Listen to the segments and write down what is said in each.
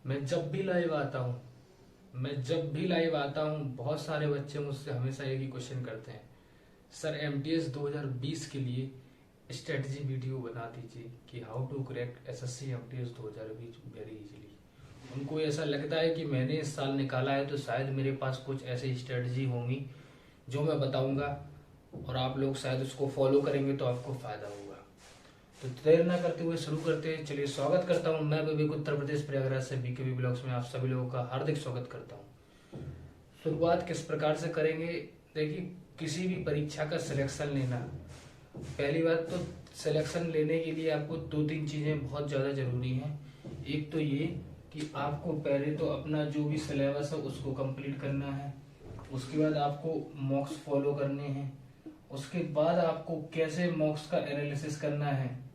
मैं जब भी लाइव आता हूँ बहुत सारे बच्चे मुझसे हमेशा एक ही क्वेश्चन करते हैं, सर एमटीएस 2020 के लिए स्ट्रेटजी वीडियो बना दीजिए कि how to crack SSC MTS 2020 very easily. उनको ऐसा लगता है कि मैंने इस साल निकाला है तो शायद मेरे पास कुछ ऐसी स्ट्रेटजी होंगी जो मैं बताऊंगा और आप लोग शायद उसको फॉलो करेंगे तो आपको फायदा होगा। तो देर ना करते हुए शुरू करते हैं। चलिए, स्वागत करता हूं। मैं विवेक उत्तर प्रदेश प्रयागराज से बीकेबी ब्लॉग्स में आप सभी लोगों का हार्दिक स्वागत करता हूं। शुरुआत किस प्रकार से करेंगे? देखिए, किसी भी परीक्षा का सिलेक्शन लेना, पहली बात तो सिलेक्शन लेने के लिए आपको दो तीन चीजें बहुत ज्यादा जरूरी हैं। एक तो ये कि आपको पहले तो अपना जो भी सिलेबस है उसको कंप्लीट करना है, उसके बाद आपको मॉक्स फॉलो करने हैं, उसके बाद आपको कैसे मॉक्स का एनालिसिस करना है,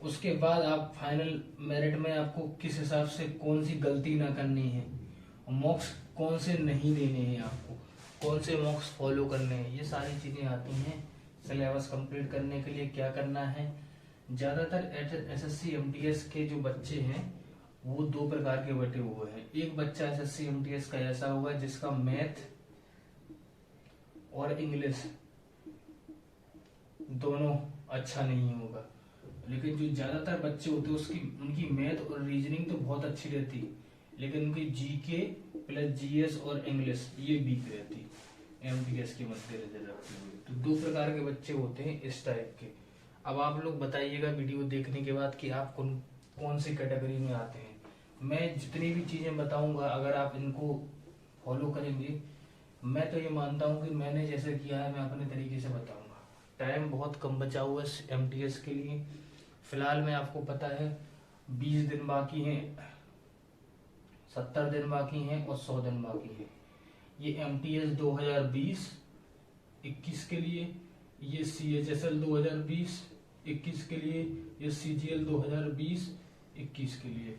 उसके बाद आप फाइनल मेरिट में आपको किस हिसाब से कौन सी गलती ना करनी है, मॉक्स कौन से नहीं देने हैं, आपको कौन से मॉक्स फॉलो करने हैं, ये सारी चीजें आती हैं। सिलेबस कंप्लीट करने के लिए क्या करना है? ज्यादातर एसएससी एमटीएस के जो बच्चे हैं वो दो प्रकार के बटे हुए हैं। एक बच्चा एसएससी एमटीएस का ऐसा होगा जिसका मैथ और इंग्लिश दोनों अच्छा नहीं होगा, लेकिन जो ज्यादातर बच्चे होते हैं उसकी उनकी मैथ और रीजनिंग तो बहुत अच्छी रहती है, लेकिन उनकी जीके प्लस जीएस और इंग्लिश ये वीक रहती है एमटीएस के मद्देनजर रखते हुए। तो दो प्रकार के बच्चे होते हैं इस टाइप के। अब आप लोग बताइएगा वीडियो देखने के बाद कि आप कौन सी कैटेगरी में आते हैं। मैं जितनी भी चीजें बताऊंगा अगर आप इनको फॉलो करेंगे, मैं तो ये मानता हूँ कि मैंने जैसे किया है मैं अपने तरीके से बताऊंगा। टाइम बहुत कम बचा हुआ है एमटीएस के लिए। फिलहाल में आपको पता है 20 दिन बाकी हैं, 70 दिन बाकी हैं और 100 दिन बाकी हैं। ये एमटीएस 2020-21 के लिए, ये सीएचएसएल 2020-21 के लिए, ये सीजीएल 2020-21 के लिए।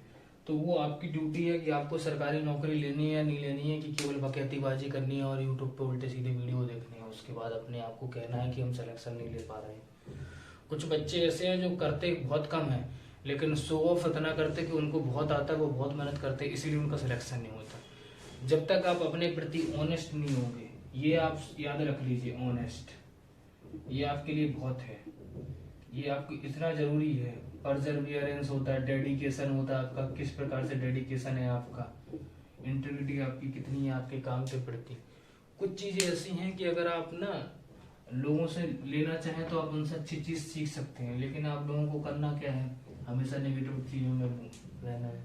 तो वो आपकी ड्यूटी है कि आपको सरकारी नौकरी लेनी है या नहीं लेनी है, कि केवल बकैतीबाजी करनी है और यूट्यूब पे उल्टे सीधे वीडियो देखने हैं, उसके बाद अपने आप को कहना है कि हम सिलेक्शन नहीं ले पा रहे हैं। कुछ बच्चे ऐसे हैं जो करते बहुत कम है लेकिन शो ऑफ इतना करते कि उनको बहुत आता है, वो बहुत मेहनत करते, इसीलिए उनका सिलेक्शन नहीं होता। जब तक आप अपने प्रति ऑनेस्ट नहीं होंगे, ये आप याद रख लीजिए, ऑनेस्ट ये आपके लिए बहुत है, ये आपको इतना जरूरी है। परजर्वियरेंस होता है, डेडिकेशन होता है आपका, किस प्रकार से डेडिकेशन है आपका, इंटीग्रिटी आपकी कितनी है आपके काम के प्रति। कुछ चीजें ऐसी हैं कि अगर आप ना लोगों से लेना चाहें तो आप उनसे अच्छी चीज सीख सकते हैं, लेकिन आप लोगों को करना क्या है, हमेशा नेगेटिव चीजों में रहना है।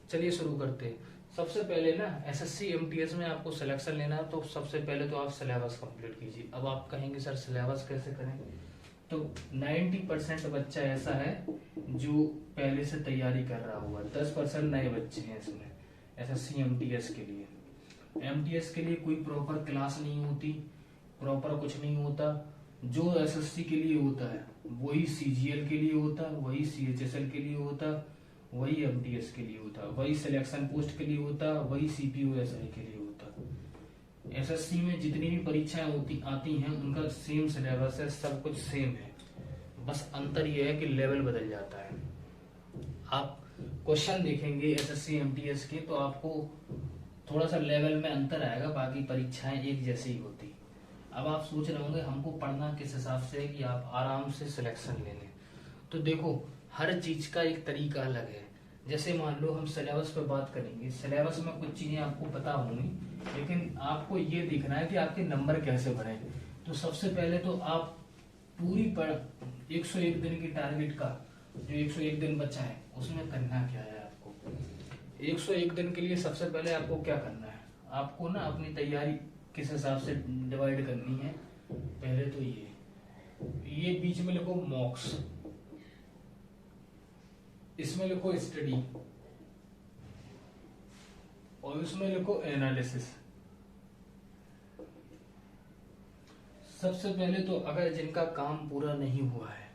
चलिए शुरू करते हैं। सबसे पहले ना एसएससी एमटीएस में आपको सिलेक्शन लेना है तो सबसे पहले तो आप सिलेबस कंप्लीट कीजिए। अब आप कहेंगे सर सिलेबस कैसे करें? तो 90% बच्चा ऐसा है जो पहले से तैयारी कर रहा हुआ, 10% नए बच्चे हैं इसमें एसएससी एमटीएस के लिए। एमटीएस के लिए कोई प्रॉपर क्लास नहीं होती, प्रॉपर कुछ नहीं होता। जो एसएससी के लिए होता है वही सीजीएल के लिए होता है, वही सीएचएसएल के लिए होता है, वही एमटीएस के लिए होता है, वही सिलेक्शन पोस्ट के लिए होता है, वही सीपीओएसआई के लिए होता है। एसएससी में जितनी भी परीक्षाएं आती हैं उनका सेम सिलेबस है, सब कुछ सेम है, बस अंतर यह है कि लेवल बदल जाता है। आप क्वेश्चन देखेंगे एसएससी एमटीएस के तो आपको थोड़ा सा लेवल में अंतर आएगा, बाकी परीक्षाएं एक जैसी ही होती। अब आप सोच रहे होंगे हमको पढ़ना किस हिसाब से कि आप आराम से सिलेक्शन ले लें। तो देखो, हर चीज का एक तरीका अलग है। जैसे मान लो हम सिलेबस पे बात करेंगे, सिलेबस में कुछ चीजें आपको पता होंगी, लेकिन आपको ये देखना है कि आपके नंबर कैसे बढ़े। तो सबसे पहले तो आप पूरी 101 दिन की टारगेट का जो 101 दिन बचा है उसमें करना क्या है आपको। 101 दिन के लिए सबसे पहले आपको क्या करना है, आपको ना अपनी तैयारी किस हिसाब से डिवाइड करनी है। पहले तो ये बीच में लिखो मॉक्स, इसमें लिखो स्टडी और इसमें लिखो एनालिसिस। सबसे पहले तो अगर जिनका काम पूरा नहीं हुआ है,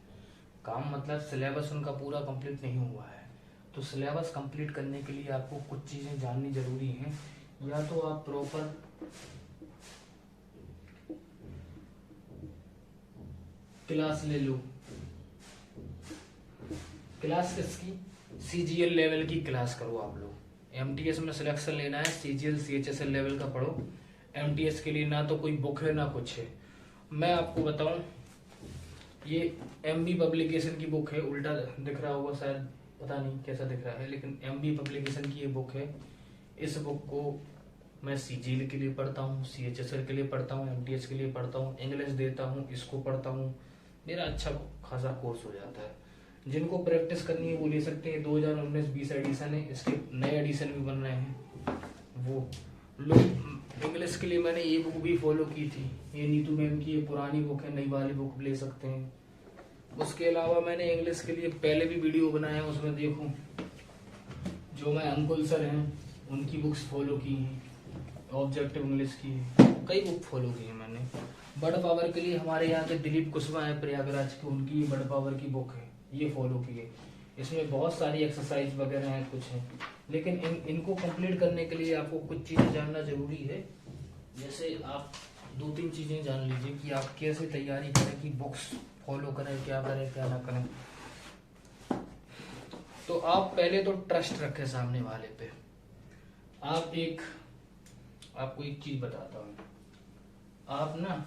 काम मतलब सिलेबस उनका पूरा कंप्लीट नहीं हुआ है, तो सिलेबस कंप्लीट करने के लिए आपको कुछ चीजें जाननी जरूरी हैं। या तो आप प्रॉपर क्लास ले लो। क्लास किसकी? CGL लेवल की क्लास करो आप लोग। MTS में सिलेक्शन लेना है, CGL CHSL लेवल का पढ़ो। MTS के लिए ना तो कोई बुक है ना कुछ है। मैं आपको बताऊं, ये MB पब्लिकेशन की बुक है, उल्टा दिख रहा होगा शायद, पता नहीं कैसा दिख रहा है, लेकिन MB पब्लिकेशन की ये बुक है। इस बुक को मैं CGL के लिए पढ़ता हूँ, CHSL के लिए पढ़ता हूँ, MTS के लिए पढ़ता हूँ, इंग्लिश देता हूँ, इसको पढ़ता हूँ, मेरा अच्छा खासा कोर्स हो जाता है। जिनको प्रैक्टिस करनी है वो ले सकते हैं। 2019-20 एडिशन है, इसके नए एडिशन भी बन रहे हैं। वो लोग इंग्लिश के लिए मैंने ये बुक भी फॉलो की थी, ये नीतू मैम की ये पुरानी बुक है, नई वाली बुक ले सकते हैं। उसके अलावा मैंने इंग्लिश के लिए पहले भी वीडियो बनाया है, उसमें देखो जो मैं अंकुल सर हैं उनकी बुक्स फॉलो की हैं, ऑब्जेक्टिव इंग्लिश की कई बुक फॉलो की है मैंने। बर्ड पावर के लिए हमारे यहाँ के दिलीप कुशवाहा है प्रयागराज के, उनकी बर्ड पावर की बुक है, ये फॉलो की है। इसमें बहुत सारी एक्सरसाइज वगैरह हैं, कुछ है, लेकिन इनको कंप्लीट करने के लिए आपको कुछ चीज़ें जानना जरूरी है। जैसे आप 2-3 चीज़ें जान लीजिए कि आप कैसे तैयारी करें, कि बुक्स फॉलो करें, क्या करें क्या ना करें। तो आप पहले तो ट्रस्ट रखें सामने वाले पे। आपको एक चीज बताता हूँ, आप ना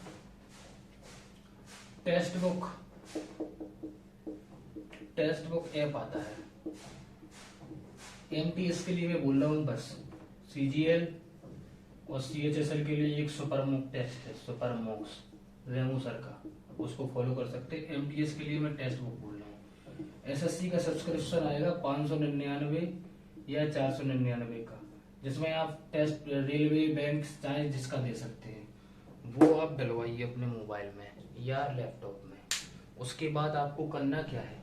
टेक्स्ट बुक ऐप आता है, MTS के लिए मैं बोल रहा हूँ बस। CGL और CHSL के लिए एक सुपर मॉक टेस्ट है, सुपर मॉक्स रेमो सर का, उसको फॉलो कर सकते हैं। MTS के लिए मैं टेस्ट बुक बोल रहा हूँ। SSC का सब्सक्रिप्शन आएगा 599 या 499 का, जिसमें आप टेस्ट रेलवे बैंक चाहे जिसका दे सकते हैं, वो आप डलवाइए अपने मोबाइल में या लैपटॉप में। उसके बाद आपको करना क्या है,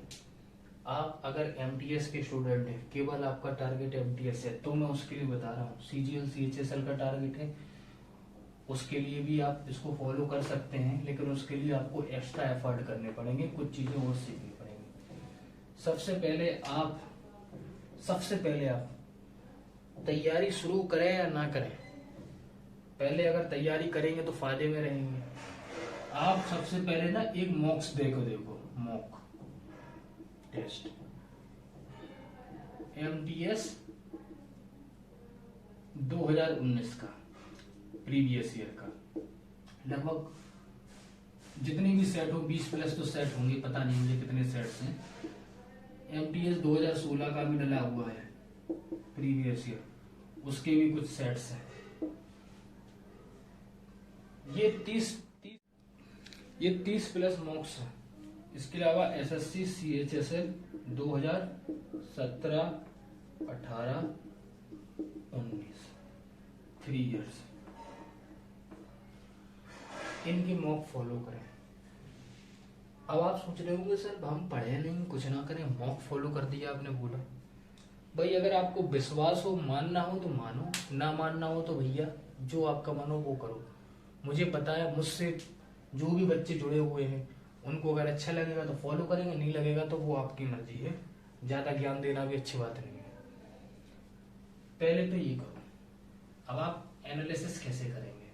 आप अगर MTS के स्टूडेंट हैं, केवल आपका टारगेट MTS है, तो मैं उसके लिए बता रहा हूँ। CGL CHSL का टारगेट है, उसके लिए भी आप इसको फॉलो कर सकते हैं, लेकिन उसके लिए आपको एक्स्ट्रा एफर्ट करने पड़ेंगे, कुछ चीजें और सीखनी पड़ेंगी। सबसे पहले आप तैयारी शुरू करें या ना करें, पहले अगर तैयारी करेंगे तो फायदे में रहेंगे। आप सबसे पहले ना एक मॉक्स देखो मॉक टेस्ट MTS 2019 का, प्रीवियस ईयर का, लगभग जितने भी सेट हो 20+ तो सेट होंगे, पता नहीं मुझे कितने सेट्स हैं। MTS 2016 का भी डला हुआ है प्रीवियस ईयर, उसके भी कुछ सेट्स हैं। ये 30+ मॉक्स है। इसके अलावा SSC CHSL 2017, 18, 19 3 इयर्स, इनके मॉक फॉलो करें। अब आप सोच रहे होंगे सर हम पढ़े नहीं, कुछ ना करें, मॉक फॉलो कर दिया आपने, बोला भाई अगर आपको विश्वास हो, मानना हो तो मानो, ना मानना हो तो भैया जो आपका मन हो वो करो। मुझे पता है मुझसे जो भी बच्चे जुड़े हुए हैं उनको अगर अच्छा लगेगा तो फॉलो करेंगे, नहीं लगेगा तो वो आपकी मर्जी है। ज्यादा ज्ञान देना भी अच्छी बात नहीं है। पहले तो ये करो। अब आप एनालिसिस कैसे करेंगे,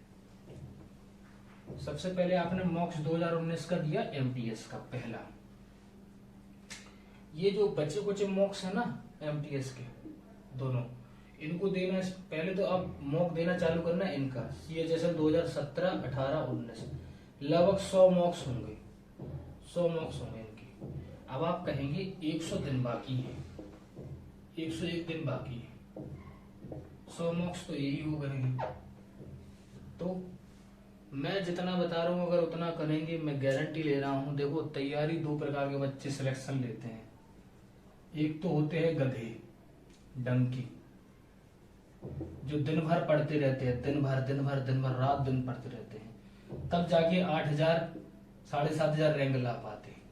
सबसे पहले आपने मॉक्स 2019 का दिया, MTS का पहला। ये जो बच्चे कुछ मॉक्स है ना MTS के दोनों, इनको देना पहले तो आप मॉक देना चालू करना इनका। CHSL 2017, 18, 19 लगभग 100 मॉक्स होंगे, 100 मॉक्स होंगे इनकी। अब आप कहेंगे 100 दिन बाकी है, 101 दिन बाकी है, 100 मॉक्स तो यही हो गए। तो मैं जितना बता रहा हूँ अगर उतना करेंगे, मैं गारंटी ले रहा हूँ। देखो तैयारी 2 प्रकार के बच्चे सिलेक्शन लेते हैं। एक तो होते हैं गधे, डंकी, जो दिन भर पढ़ते रहते हैं, दिन भर रात दिन पढ़ते रहते हैं, तब जाके 8,000 7,500 रैंक ला पाते हैं।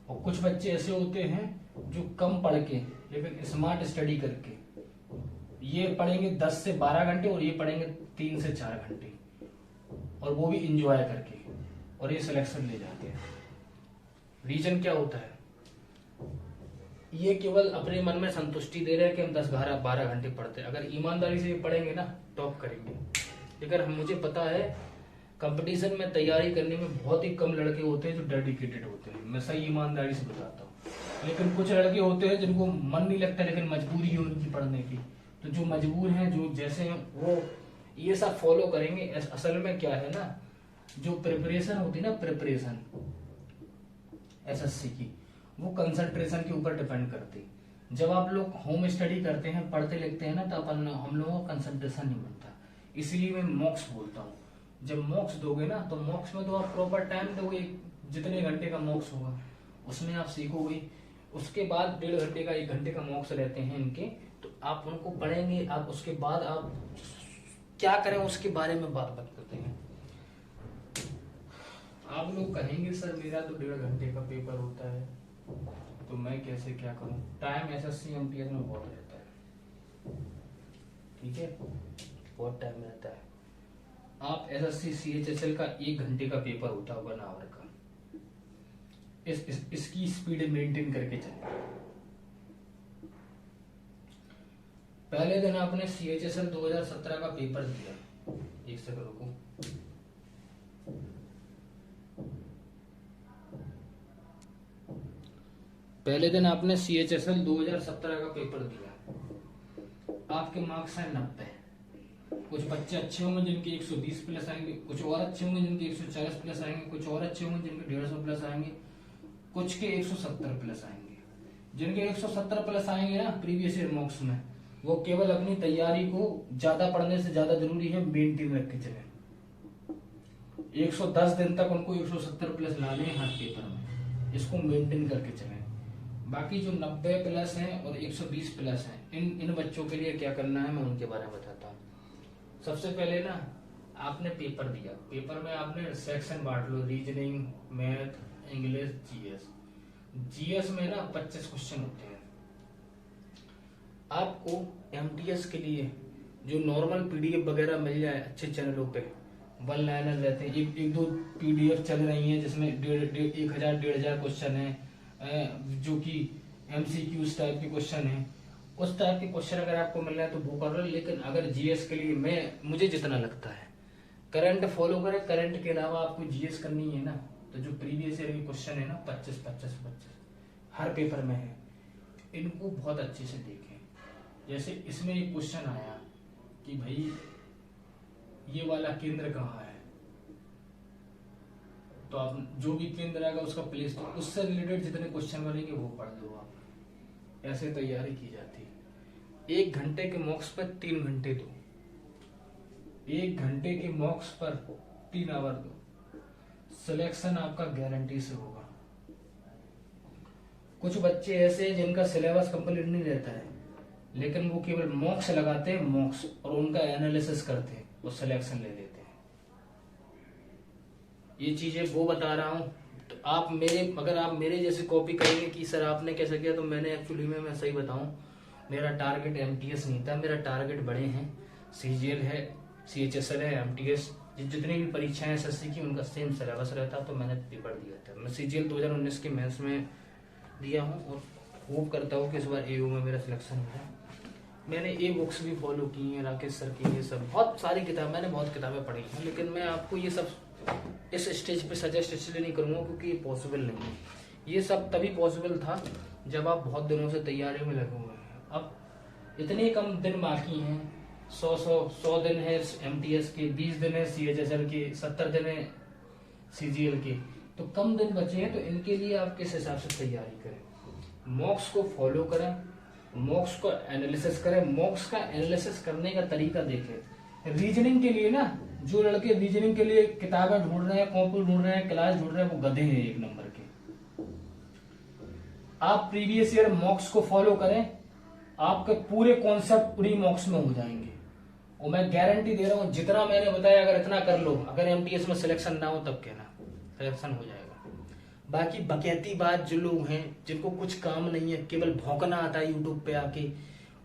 और कुछ बच्चे ऐसे होते हैं जो कम पढ़ के लेकिन स्मार्ट स्टडी करके, ये पढ़ेंगे 10 से 12 घंटे और ये पढ़ेंगे 3 से 4 घंटे, और वो भी इंजॉय करके, और ये सिलेक्शन ले जाते हैं। रीजन क्या होता है, ये केवल अपने मन में संतुष्टि दे रहे हैं कि हम 10-12 घंटे पढ़ते हैं। अगर ईमानदारी से ये पढ़ेंगे ना टॉप करेंगे। लेकिन मुझे पता है कंपटीशन में तैयारी करने में बहुत ही कम लड़के होते हैं जो डेडिकेटेड होते हैं, मैं सही ईमानदारी से बताता हूँ। लेकिन कुछ लड़के होते हैं जिनको मन नहीं लगता, लेकिन मजबूरी है उनकी पढ़ने की। तो जो मजबूर हैं, जो जैसे हैं, वो ये सब फॉलो करेंगे। असल में क्या है ना, जो प्रिपरेशन होती है ना, प्रिपरेशन एसएससी की, वो कंसंट्रेशन के ऊपर डिपेंड करती। जब आप लोग होम स्टडी करते हैं, पढ़ते लिखते हैं ना, तो हम लोगों का कंसंट्रेशन नहीं बनता। इसलिए मैं मॉक्स बोलता हूँ। जब मॉक्स दोगे ना, तो मॉक्स में तो आप प्रॉपर टाइम दोगे, जितने घंटे का मॉक्स होगा उसमें आप सीखोगे। उसके बाद 1.5 घंटे का 1 घंटे का मॉक्स रहते हैं इनके, तो आप उनको पढ़ेंगे। आप उसके बाद आप क्या करें उसके बारे में बात करते हैं। आप लोग कहेंगे सर मेरा तो 1.5 घंटे का पेपर होता है, तो मैं कैसे क्या करूं। टाइम एसएससी एमटीएस में बहुत रहता है, ठीक है, बहुत टाइम रहता है। आप एसएससी सीएचएसएल का 1 घंटे का पेपर होता है 1 आवर का। इसकी स्पीड मेंटेन करके चले। पहले दिन आपने सीएचएसएल 2017 का पेपर दिया, एक सेकंड रुको। पहले दिन आपने सीएचएसएल 2017 का पेपर दिया, आपके मार्क्स हैं 90। कुछ बच्चे अच्छे होंगे जिनके 120 प्लस आएंगे, कुछ और अच्छे होंगे जिनके 140 प्लस आएंगे, कुछ और अच्छे होंगे जिनके 150 प्लस आएंगे, कुछ के 170 प्लस आएंगे। जिनके 170 प्लस आएंगे ना प्रीवियस ईयर मॉक्स में, वो केवल अपनी तैयारी को ज्यादा पढ़ने से ज्यादा जरूरी है मेंटेन रख के चले। 110 दिन तक उनको 170 प्लस लाने हैं हर पेपर में, इसको मेंटेन करके चले। बाकी जो 90 प्लस हैं और 120 प्लस हैं, इन बच्चों के लिए क्या करना है मैं उनके बारे में बताता हूँ। सबसे पहले ना आपने पेपर दिया, पेपर में आपने सेक्शन बांट लो, reasoning, math, English, GS. GS में ना 25 क्वेश्चन होते हैं। आपको एमटीएस के लिए जो नॉर्मल पीडीएफ वगैरह मिल जाए अच्छे चैनलों पे, 1 लाइनर रहते हैं, एक दो पीडीएफ चल रही हैं जिसमें 1,000-1,500 क्वेश्चन है, जो कि एमसीक्यूज टाइप के क्वेश्चन है। उस टाइप के क्वेश्चन अगर आपको मिल रहा है तो वो कर लो। लेकिन अगर जीएस के लिए मुझे जितना लगता है करंट फॉलो करें, करंट के अलावा आपको जीएस करनी है ना, तो जो प्रीवियस ईयर के क्वेश्चन है ना 25 हर पेपर में है, इनको बहुत अच्छे से देखें। जैसे इसमें एक क्वेश्चन आया कि भाई ये वाला केंद्र कहाँ है, तो आप जो भी केंद्र आएगा उसका प्लेस, तो उससे रिलेटेड जितने क्वेश्चन बनेंगे वो पढ़ लो आप। ऐसे तैयारी की जाती है। 1 घंटे के मॉक्स पर 3 घंटे दो, 1 घंटे के मॉक्स पर 3 आवर दो, सिलेक्शन आपका गारंटी से होगा। कुछ बच्चे ऐसे हैं जिनका सिलेबस कंप्लीट नहीं रहता है, लेकिन वो केवल मॉक्स लगाते हैं, मॉक्स, और उनका एनालिसिस करते हैं और सिलेक्शन ले लेते हैं। ये चीजें वो बता रहा हूँ। तो अगर आप मेरे जैसे कॉपी करेंगे कि सर आपने कैसे किया, तो मैंने एक्चुअली में मैं सही बताऊं, मेरा टारगेट एमटीएस नहीं था, मेरा टारगेट बड़े हैं, सीजीएल है, सीएचएसएल है, एमटीएस, जितनी भी परीक्षाएं एसएससी की उनका सेम सिलेबस रहता, तो मैंने पेपर दिया था। मैं सीजीएल 2019 के मेंस में दिया हूँ और होप करता हूँ कि इस बार एयू में मेरा सिलेक्शन हो जाए। मैंने ए बुक्स भी फॉलो की हैं, राकेश सर की, ये सब बहुत सारी किताब, मैंने बहुत किताबें पढ़ी हैं, लेकिन मैं आपको ये सब इस स्टेज पे सजेस्ट इसलिए नहीं करूंगा क्योंकि ये पॉसिबल नहीं है। ये सब तभी पॉसिबल था जब आप बहुत दिनों से तैयारी में लगे हुए हैं। अब इतने कम दिन बाकी हैं, 100 दिन है एमटीएस के, 20 दिन है सीएचएसएल के, 70 दिन है सीजीएल के, तो कम दिन बचे हैं। तो इनके लिए आप किस हिसाब से तैयारी करें, मॉक्स को फॉलो करें, मॉक्स को एनालिसिस करें। मॉक्स का एनालिसिस करने का तरीका देखें। रीजनिंग के लिए ना, जो लड़के रीजनिंग के लिए किताबें ढूंढ रहे हैं, कॉपी ढूंढ रहे हैं, क्लास ढूंढ रहे हैं, वो गधे हैं 1 नंबर के। आप प्रीवियस ईयर मॉक्स को फॉलो करें, आपके पूरे कॉन्सेप्ट प्री मॉक्स में हो जाएंगे। और मैं गारंटी दे रहा हूं, जितना मैंने बताया अगर इतना कर लो, अगर एमटीएस में सिलेक्शन ना हो तब कहना, सिलेक्शन हो जाएगा। बाकी बकैती बात जो लोग हैं जिनको कुछ काम नहीं है, केवल भौंकना आता है, यूट्यूब पे आके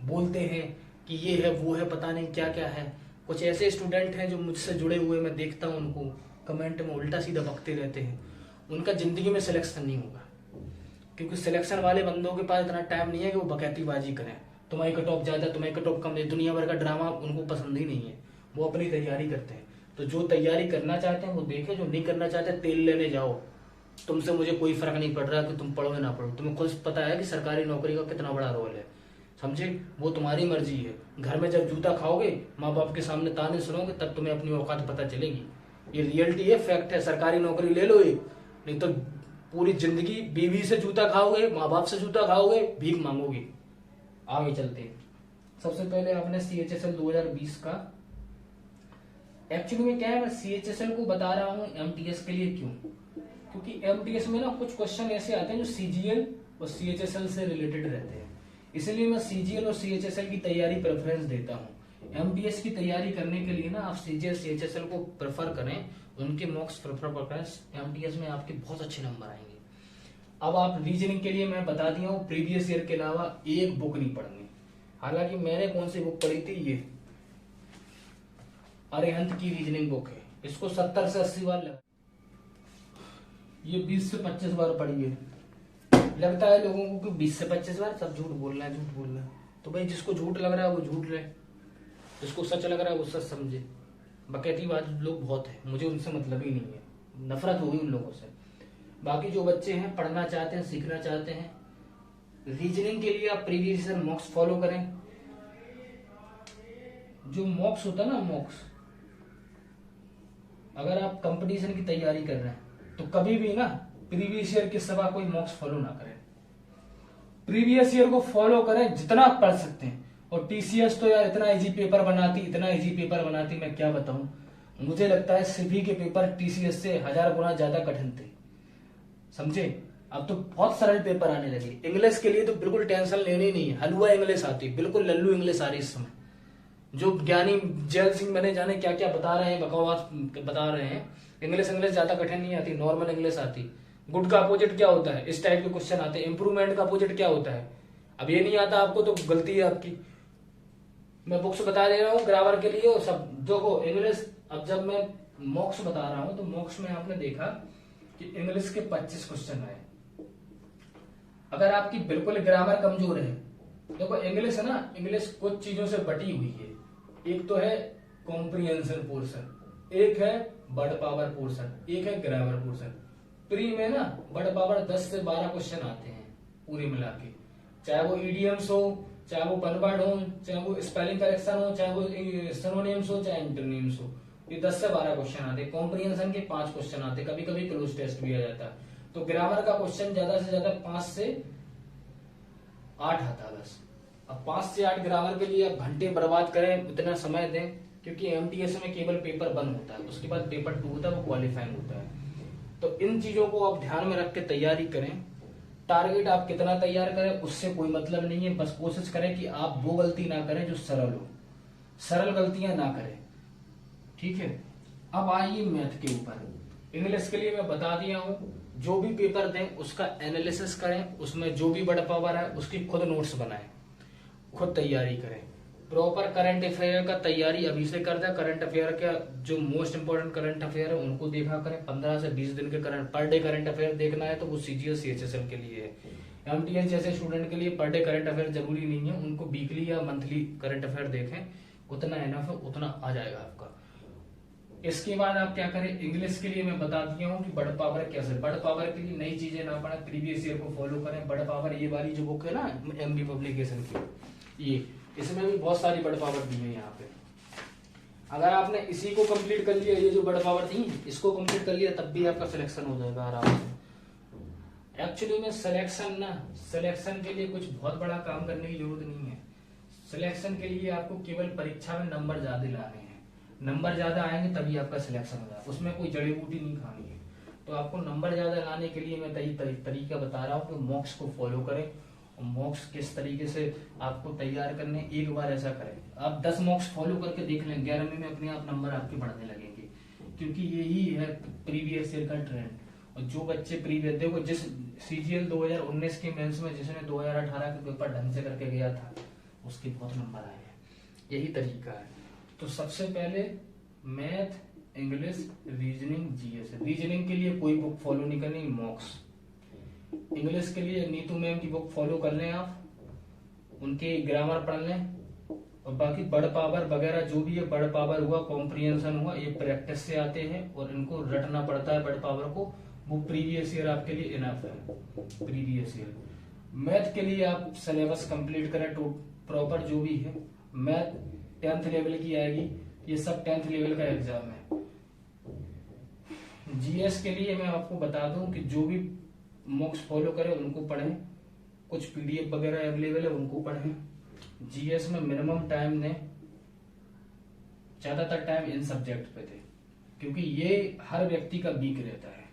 बोलते हैं कि ये है वो है, पता नहीं क्या क्या है। कुछ ऐसे स्टूडेंट हैं जो मुझसे जुड़े हुए, मैं देखता हूँ उनको कमेंट में उल्टा सीधा बकते रहते हैं, उनका जिंदगी में सिलेक्शन नहीं होगा, क्योंकि सिलेक्शन वाले बंदों के पास इतना टाइम नहीं है कि वो बकैतीबाजी करें। तुम्हारी कट ऑफ ज्यादा, तुम्हारी कट ऑफ कम, दुनिया भर का ड्रामा उनको पसंद ही नहीं है, वो अपनी तैयारी करते हैं। तो जो तैयारी करना चाहते हैं वो देखें, जो नहीं करना चाहते तेल लेने जाओ। तुमसे मुझे कोई फर्क नहीं पड़ रहा कि तुम पढ़ो या ना पढ़ो, तुम्हें खुद पता है कि सरकारी नौकरी का कितना बड़ा रोल है, समझे। वो तुम्हारी मर्जी है। घर में जब जूता खाओगे, माँ बाप के सामने ताने सुनोगे, तब तुम्हें अपनी औकात पता चलेगी। ये रियलिटी है, फैक्ट है। सरकारी नौकरी ले लो एक, नहीं तो पूरी जिंदगी बीवी से जूता खाओगे, माँ बाप से जूता खाओगे, भीख मांगोगे। आगे चलते हैं। सबसे पहले आपने CHSL 2020 का, एक्चुअली में क्या है, मैं CHSL को बता रहा हूँ MTS के लिए क्यों, क्योंकि MTS में ना कुछ क्वेश्चन ऐसे आते हैं जो CGL और CHSL से रिलेटेड रहते हैं, इसलिए मैं CGL और CHSL की तैयारी प्रेफरेंस देता हूँ। MTS की तैयारी करने के लिए ना आप CGL CHSL को प्रेफर करें, उनके मॉक्स प्रेफरेंस MTS में आपके बहुत अच्छे नंबर आएंगे। अब आप रीजनिंग के लिए मैं बता दिया हूँ, प्रीवियस ईयर के अलावा एक बुक नहीं पढ़नी। हालांकि मैंने कौन सी बुक पढ़ी थी, ये अरिहंत की रीजनिंग बुक है, इसको 70 से 80 बार लगा, ये 20 से 25 बार पढ़ी है। लगता है लोगों को कि 20 से 25 बार सब झूठ बोल रहा है, झूठ बोल रहा है। तो भाई जिसको झूठ लग रहा है वो झूठ रहे, जिसको सच लग रहा है वो सच समझे। बकैतीबाज लोग बहुत है, मुझे उनसे मतलब ही नहीं है, नफरत होगी उन लोगों से। बाकी जो बच्चे हैं, पढ़ना चाहते हैं, सीखना चाहते हैं, रीजनिंग के लिए आप प्रीवियस ईयर मॉक्स फॉलो करें। जो मॉक्स होता है ना, मॉक्स, अगर आप कंपटीशन की तैयारी कर रहे हैं तो कभी भी ना प्रीवियस ईयर के सिवा कोई मॉक्स फॉलो ना करें। प्रीवियस ईयर को फॉलो करें जितना आप पढ़ सकते हैं। और TCS तो यार इतना इजी पेपर बनाती, इतना इजी पेपर बनाती, मैं क्या बताऊं। मुझे लगता है CP के पेपर TCS से 1000 गुना ज्यादा कठिन थे, समझे। अब तो बहुत सरल पेपर आने लगे। इंग्लिश के लिए तो बिल्कुल टेंशन लेनी नहीं है, हलवा इंग्लिश आती, बिल्कुल लल्लू इंग्लिश आ रही इस समय। जो ज्ञानी जैल सिंह बने जाने क्या क्या बता रहे हैं, बकवास बता रहे हैं। इंग्लिश ज्यादा कठिन नहीं आती, नॉर्मल इंग्लिश आती। गुड का अपोजिट क्या होता है, इस टाइप के क्वेश्चन आते हैं। इंप्रूवमेंट का अपोजिट क्या होता है, अब ये नहीं आता आपको तो गलती है आपकी। मैं बुक्स बता दे रहा हूँ ग्रामर के लिए और सब। देखो इंग्लिश, अब जब मैं मॉक्स बता रहा हूँ तो मॉक्स में आपने देखा कि इंग्लिश के 25 क्वेश्चन आए। अगर आपकी बिल्कुल ग्रामर कमजोर है, देखो इंग्लिश है ना, इंग्लिश कुछ चीजों से बटी हुई है। एक तो है कॉम्प्रिहेंशन पोर्शन, एक है वर्ड पावर पोर्शन, एक है ग्रामर पोर्शन। प्री में ना वर्ड पावर 10 से 12 क्वेश्चन आते हैं पूरे मिला के, चाहे वो इडियम्स हो, चाहे वो वन वर्ड हो, चाहे वो स्पेलिंग करेक्शन हो, चाहे वो सिनोनिम्स हो, चाहे एंटोनिम्स हो। ये 10 से 12 क्वेश्चन आते हैं। कॉम्प्रिहेंशन के 5 क्वेश्चन आते हैं, कभी कभी क्लोज टेस्ट भी आ जाता है। तो ग्रामर का क्वेश्चन ज्यादा से ज्यादा 5 से 8 आता है बस। अब 5 से 8 ग्रामर के लिए आप घंटे बर्बाद करें, उतना समय दें, क्योंकि MTS में केवल पेपर 1 होता है, उसके बाद पेपर 2 होता है, वो क्वालिफाइंग होता है। तो इन चीजों को आप ध्यान में रख के तैयारी करें। टारगेट आप कितना तैयार करें उससे कोई मतलब नहीं है, बस कोशिश करें कि आप वो गलती ना करें जो सरल हो, सरल गलतियां ना करें, ठीक है। अब आइए मैथ के ऊपर। इंग्लिश के लिए मैं बता दिया हूं, जो भी पेपर दें उसका एनालिसिस करें, उसमें जो भी वर्ड पावर है उसकी खुद नोट्स बनाएं, खुद तैयारी करें। प्रॉपर करंट अफेयर का तैयारी अभी से कर दे। करंट अफेयर का जो मोस्ट इंपोर्टेंट करंट अफेयर है उनको देखा करें। 15 से 20 दिन के current per day current affair देखना है तो वो CGL CHSL के लिए है। MTS जैसे स्टूडेंट के लिए पर डे करंट अफेयर जरूरी नहीं है, उनको वीकली या मंथली करंट अफेयर देखें, उतना एनफ है, उतना आ जाएगा आपका। इसके बाद आप क्या करें, इंग्लिश के लिए मैं बता दिया हूँ कि वर्ड पावर कैसे। वर्ड पावर के लिए नई चीजें ना पढ़ें, प्रीवियस ईयर को फॉलो करें। वर्ड पावर ये वाली जो बुक है ना MB पब्लिकेशन की, ये इसमें भी बहुत सारी वर्ड पावर दी है यहाँ पे। अगर आपने इसी को कंप्लीट कर लिया, ये जो वर्ड पावर थी इसको कंप्लीट कर लिया, तब भी आपका सिलेक्शन हो जाएगा आराम से। एक्चुअली में सिलेक्शन के लिए कुछ बहुत बड़ा काम करने की जरूरत नहीं है। सिलेक्शन के लिए आपको केवल परीक्षा में नंबर ज्यादा लाने हैं। नंबर ज्यादा आएंगे तभी आपका सिलेक्शन होगा, उसमें कोई जड़ी बूटी नहीं खानी है। तो आपको नंबर ज्यादा लाने के लिए मैं तरीका बता रहा हूँ कि मॉक्स को फॉलो करें। मॉक्स किस तरीके से आपको तैयार करने, एक बार ऐसा करें, आप 10 मॉक्स फॉलो करके देख लें, 11वीं में अपने आप नंबर आपके बढ़ने लगेंगे, क्योंकि यही है प्रीवियस ईयर का ट्रेंड। और जो बच्चे प्रीवियस, देखो जिस CGL 2019 के मेंस में जिसने 2018 के पेपर ढंग से करके गया था उसके बहुत नंबर आए हैं, यही तरीका है। तो सबसे पहले math, English, reasoning, GS। Reasoning के लिए कोई बुक फॉलो नहीं करनी, मॉक्स। इंग्लिश के लिए नीतू मैम की बुक फॉलो कर लें आप, उनके ग्रामर पढ़ लें, और बाकी बड़ पावर वगैरह जो भी है, बड़ पावर हुआ, कॉम्प्रिहेंशन हुआ, ये प्रैक्टिस से आते हैं और इनको रटना पड़ता है बड़ पावर को। वो प्रीवियस ईयर आपके लिए इनफ है, प्रीवियस ईयर। मैथ के लिए आप सिलेबस कंप्लीट करें तो प्रॉपर जो भी है, मैथ 10th लेवल की आएगी, ये सब 10th लेवल का एग्जाम है। जीएस के लिए मैं आपको बता दूं कि जो भी मॉक्स फॉलो करें उनको पढ़ें, कुछ पीडीएफ वगैरह अवेलेबल है उनको पढ़ें। जीएस में मिनिमम टाइम दें, ज्यादातर टाइम इन सब्जेक्ट पे थे, क्योंकि ये हर व्यक्ति का वीक रहता है।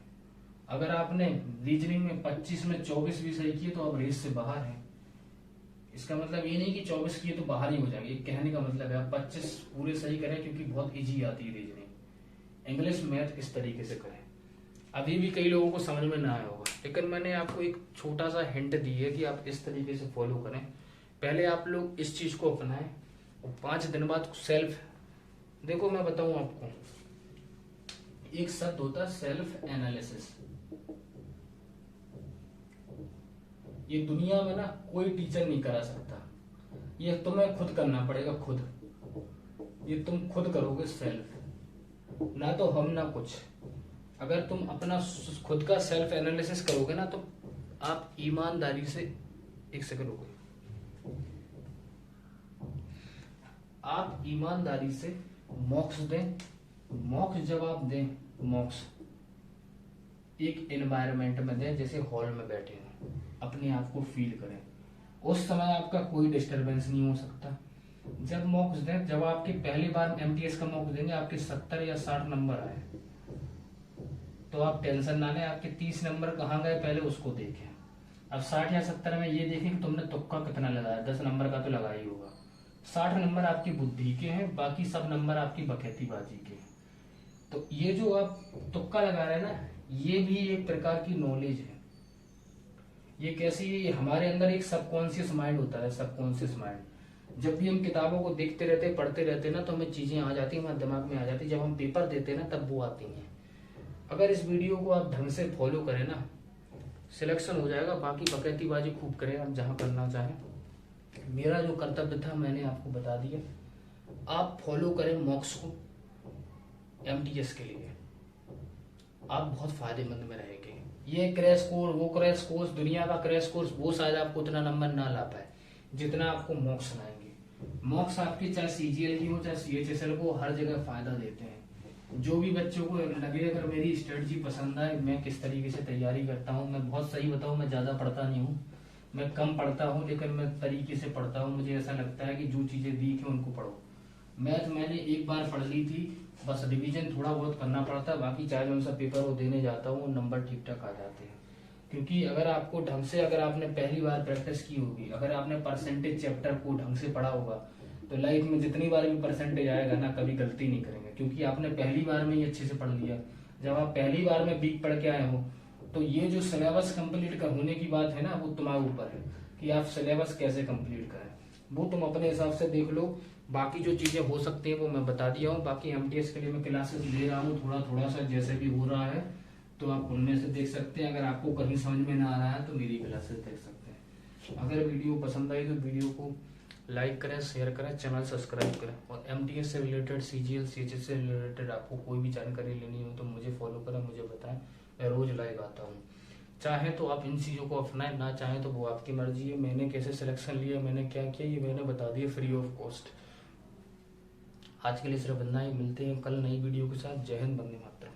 अगर आपने रीजनिंग में 25 में 24 भी सही किए तो आप रेस से बाहर हैं। इसका मतलब ये नहीं कि 24 किए तो बाहर ही हो जाएंगे, कहने का मतलब है आप 25 पूरे सही करें, क्योंकि बहुत इजी आती है रीजनिंग। इंग्लिश मैथ इस तरीके से करें। अभी भी कई लोगों को समझ में ना आया होगा, लेकिन मैंने आपको एक छोटा सा हिंट दी है कि आप इस तरीके से फॉलो करें। पहले आप लोग इस चीज को अपनाएं और 5 दिन बाद सेल्फ, देखो मैं बताऊं आपको, एक शब्द होता है सेल्फ एनालिसिस। ये दुनिया में ना कोई टीचर नहीं करा सकता, ये तुम्हें खुद करना पड़ेगा, खुद। ये तुम खुद करोगे सेल्फ, ना तो हम ना कुछ। अगर तुम अपना खुद का सेल्फ एनालिसिस करोगे ना तो आप ईमानदारी से, एक सेकंड रुको, आप ईमानदारी से मॉक्स दें। मॉक्स जब आप दें, मॉक्स एक एनवायरनमेंट में दें, जैसे हॉल में बैठे हैं, अपने आप को फील करें। उस समय आपका कोई डिस्टरबेंस नहीं हो सकता। जब मॉक्स दें, जब आपके पहली बार एमटीएस का मॉक्स देंगे, आपके 70 या 60 नंबर आए तो आप टेंशन ना लें, आपके 30 नंबर कहाँ गए पहले उसको देखें। अब 60 या 70 में ये देखें कि तुमने तुक्का कितना लगाया, 10 नंबर का तो लगा ही होगा। 60 नंबर आपकी बुद्धि के हैं, बाकी सब नंबर आपकी बखेतीबाजी के हैं। तो ये जो आप तुक्का लगा रहे हैं ना, ये भी एक प्रकार की नॉलेज है। ये कैसी है, हमारे अंदर एक सबकॉन्शियस माइंड होता है, सबकॉन्शियस माइंड। जब भी हम किताबों को देखते रहते, पढ़ते रहते ना, तो हमें चीजें आ जाती है, हमारे दिमाग में आ जाती है। जब हम पेपर देते हैं ना, तब वो आती हैं। अगर इस वीडियो को आप ढंग से फॉलो करें ना, सिलेक्शन हो जाएगा। बाकी बकैतीबाजी खूब करें आप जहां करना चाहें। मेरा जो कर्तव्य था मैंने आपको बता दिया। आप फॉलो करें मॉक्स को एमटीएस के लिए, आप बहुत फायदेमंद में रहेंगे। ये क्रैश कोर्स, वो क्रैश कोर्स, दुनिया का क्रैश कोर्स, वो शायद आपको उतना नंबर ना ला पाए जितना आपको मॉक्स लाएंगे। मॉक्स आपकी चाहे सीजीएल की हो चाहे सीएचएसएल को, हर जगह फायदा देते हैं। जो भी बच्चों को लगे अगर मेरी स्ट्रेटजी पसंद आए, मैं किस तरीके से तैयारी करता हूँ, मैं बहुत सही बताऊँ, मैं ज्यादा पढ़ता नहीं हूँ, मैं कम पढ़ता हूँ, लेकिन मैं तरीके से पढ़ता हूँ। मुझे ऐसा लगता है कि जो चीजें वीक है उनको पढ़ो। मैथ मैंने एक बार पढ़ ली थी, बस रिवीजन थोड़ा बहुत करना पड़ता है, बाकी चाहे जो सा पेपर वो देने जाता हूँ नंबर ठीक ठाक आ जाते हैं। क्योंकि अगर आपको ढंग से, अगर आपने पहली बार प्रैक्टिस की होगी, अगर आपने परसेंटेज चैप्टर को ढंग से पढ़ा होगा, तो लाइफ में जितनी बार भी परसेंटेज आएगा ना, कभी गलती नहीं करेंगे, क्योंकि आपने पहली बार में ही अच्छे से पढ़ लिया। जब आप पहली बार में वीक पढ़ के आए हो, तो ये जो सिलेबस कंप्लीट कर होने की बात है ना, वो तुम्हारे ऊपर है कि आप सिलेबस कैसे कंप्लीट करें। वो तुम अपने हिसाब से देख लो। बाकी जो चीजें हो सकती है वो मैं बता दिया हूँ। बाकी एमटीएस के लिए मैं क्लासेस ले रहा हूँ, थोड़ा थोड़ा सा जैसे भी हो रहा है, तो आप उनमें से देख सकते हैं। अगर आपको कहीं समझ में ना आ रहा है तो मेरी क्लासेस देख सकते हैं। अगर वीडियो पसंद आई तो वीडियो को लाइक करें, शेयर करें, चैनल सब्सक्राइब करें। और एमटीएस से रिलेटेड, सीजीएल सीएचएस से रिलेटेड आपको कोई भी जानकारी लेनी हो तो मुझे फॉलो करें, मुझे बताएं। मैं रोज लाइव आता हूँ। चाहे तो आप इन चीज़ों को अपनाएं, ना चाहें तो वो आपकी मर्जी है। मैंने कैसे सिलेक्शन लिया, मैंने क्या किया, ये मैंने बता दिया फ्री ऑफ कॉस्ट। आज के लिए सिर्फ इतना ही। मिलते हैं कल नई वीडियो के साथ। जय हिंद, वंदे मातरम।